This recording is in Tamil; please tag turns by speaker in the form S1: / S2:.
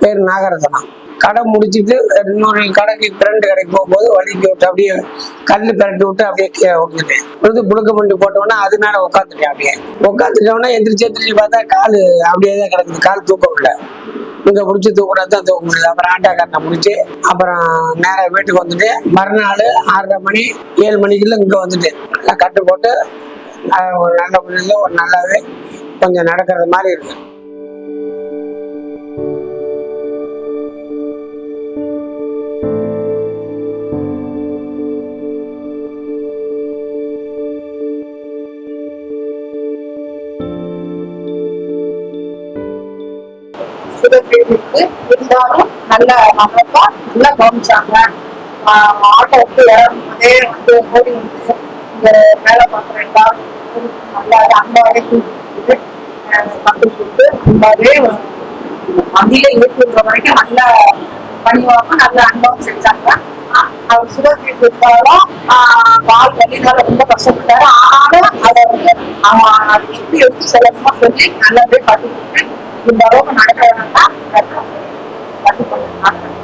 S1: பேர் நாகரத்னம். கடை முடிச்சுட்டு இன்னொரு கடைக்கு பிரண்டு கடைக்கு போகும்போது வலிக்கு விட்டு அப்படியே கல் பிரண்டு விட்டு அப்படியே கீழே விழுந்துட்டேன். விழுந்து புழுக்க மண்டி போட்டோன்னா அது மேல உட்காந்துட்டேன். அப்படியே உட்காந்துட்டோன்னா எந்திரிச்சு பார்த்தா கால் அப்படியே தான் கிடக்குது. கால் தூக்க முடியல. இங்க முடிச்சு தூக்கூடாது தான் தூக்க முடியுது. அப்புறம் ஆட்டோக்காரனை முடிச்சு அப்புறம் நேராக வீட்டுக்கு வந்துட்டு மறுநாள் 6:30 மணி 7 மணிக்குள்ள இங்க வந்துட்டு நல்லா கட்டு போட்டு ஒரு நல்ல முறையில் ஒரு நல்லாவே கொஞ்சம் நடக்கிறது மாதிரி இருக்கு.
S2: இருந்தாலும் நல்ல அமைப்பா நல்லா கவனிச்சாங்க. ஆட்டோவுக்கு இறங்கும் போதே வந்து ஓடி வந்து இந்த வேலை பார்க்குற எல்லாரும் நல்லா அன்பாவே கூப்பிட்டு மக்கள் கொடுத்து அன்பாவே வண்டியில ஏற்றுற வரைக்கும் நல்லா பணிவாக நல்ல அன்பாவும் செஞ்சாங்க. அவர் சுகர் இருந்தாலும் கால் வலினால ரொம்ப கஷ்டப்பட்டாரு. ஆனாலும் அதை வந்து அவன் எப்படி எடுத்து செல்லணுமா சொல்லி நல்லபடியே கற்றுக்கிட்டு இந்த அளவுக்கு நடக்கிறதுனா கற்றுக்கொண்டாங்க.